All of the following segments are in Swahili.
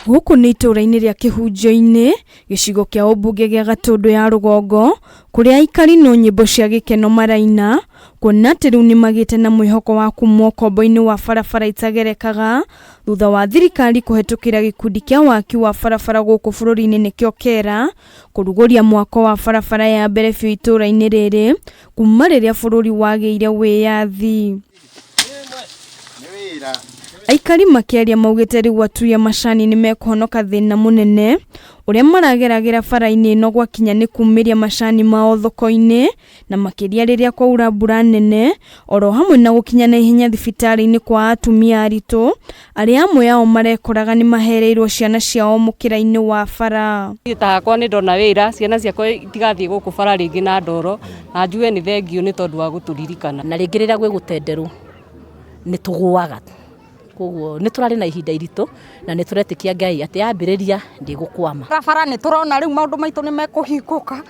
Guku ni itũra-inĩ rĩa Kĩhunjio-inĩ, gĩcigo kĩa ũmbunge gĩa Gatũndũ ya rũgongo, kũrĩa aikari no nyĩmbo cia gĩkeno maraina, kuona atĩ rĩu nĩ magĩte na mwĩhoko wa kumwo ũkombo-inĩ wa barabara itagerekaga, thutha wa thirikari kũhetũkĩra gĩkundi kĩa waki wa barabara gũkũ bũrũri-inĩ nĩkĩo KERA, kũrugũria mwako wa barabara ya mbere biũ itũra-inĩ rĩrĩ, kuma rĩrĩa bũrũri wagĩire wĩyathi. Aikari makĩaria maugĩte rĩu atuya macani nĩ mekũhonoka thĩna mũnene ũrĩa marageragĩra bara-inĩ ĩno gwakinya nĩ kumĩria macani mao thoko-inĩ, na makĩria rĩrĩa kwaura mbura nene, oro hamwe na gũkinya na ihenya thibitarĩ-inĩ kwa atumia aritũ, arĩa amwe ao marekoraga nĩ mahereirwo ciana ciao mũkĩra-inĩ wa bara. Ta hakwa nĩ ndona wĩra, ciana ciakwa itigathiĩ gũkũ bara rĩngĩ na ndoro, na njuge nĩ thengio nĩ tondũ wa gũtũririkana. Na rĩngĩ rĩrĩa gwĩ gũtenderwo nĩ tũgũaga. Koguo nĩ tũrarĩ na ihinda iritũ na nĩ tũretĩkia Ngai atĩ yambĩrĩria ndĩgũkwama. Barabara nĩ tũrona rĩu maũndũ maitũ nĩ mekũhingũka.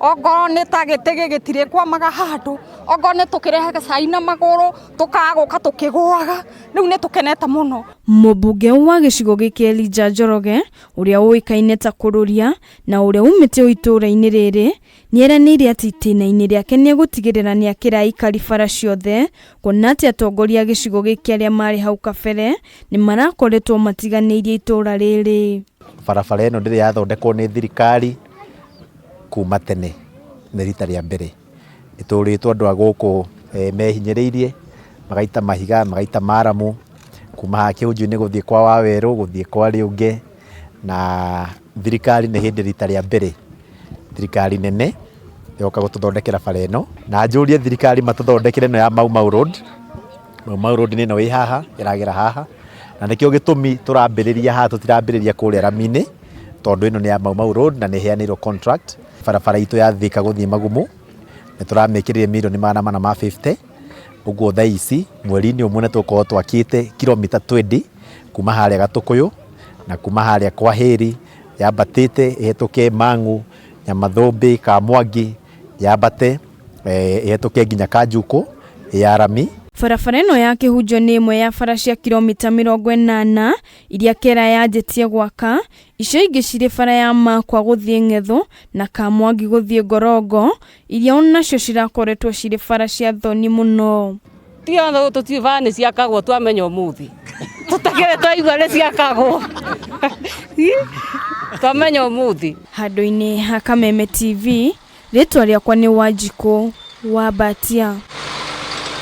Ongorwo nĩ ta gĩtĩ gĩtirĩ kwamaga handũ, ongorwo nĩ tũkĩrehaga cai na magũrũ tũkagũka tũkĩgũaga, rĩu nĩ tũkenete mũno. Mũmbunge wa gĩcigo gĩkĩ Elijah Njoroge, ũrĩa ũĩkaine ta Kũrũria na ũrĩa umĩte itũra-inĩ rĩrĩ, nĩeranĩire atĩ itĩna-inĩ rĩake nĩ egũtigĩrĩra nĩ akĩra aikari bara ciothe, kuona atĩ atongoria gĩcigo gĩkĩ arĩa marĩ hau kabere nĩ marakoretwo matiganĩirie itũra rĩrĩ. Barabara ĩno ndĩrĩ yathondekwo nĩ thirikari kuma tene, nĩ rita rĩa mbere. Ĩtũrĩtwo andũ a gũkũ mehinyĩrĩirie, magaita mahiga, magaita maramu, kuma haha Kĩhunjio-inĩ gũthiĩ kwa Wawerũ, gũthiĩ kwa Rĩũngĩ, na thirikari nĩ hĩndĩ rita rĩa mbere thirikari nene yoka gũtũthondekera bara ĩno, na njũrie thirikari matũthondekere ĩno ya Mau Mau Road. Mau Mau Road nĩ ĩno ĩ haha, ĩragera haha, na nĩkĩo gĩtũmi tũrambĩrĩria haha, tũtirambĩrĩria kũrĩa Rami-inĩ, tondũ ĩno nĩ ya Mau Mau Road na nĩ ĩheanĩirwo contract. Barabara itũ ya Thika gũthiĩ Magumu nĩ tũramĩkĩrire milioni 450. Ũguo thaa ici mweri-inĩ ũmwe nĩ tũkorwo twakĩte kilomita 20 kuma harĩa Gatũkũyũ na kuma harĩa kwa Hĩri, yambatĩte ĩhetũke Mang'u, Nyamathũmbĩ, Kamwangi, yambate ĩhetũke nginya Kanjukũ ya Rami. Barabara ĩno ya Kĩhunjio nĩ ĩmwe ya bara cia kilomita 80 iria KERA yanjĩtie gwaka, icio ingĩ cirĩ bara ya Makwa gũthiĩ Ng'etho na Kamwangi gũthiĩ Ngorongo, iria onacio cirakoretwo cirĩ bara cia thoni mũno. Tiyo tũtiũba nĩ ciakagwo twamenya ũmũthĩ. Tũtakĩrĩ twaigua nĩ ciakagwo. Twamenya ũmũthĩ. Handũ-inĩ ha Kameme TV, rĩtwa rĩakwa nĩ Wanjikũ wa Mbatia.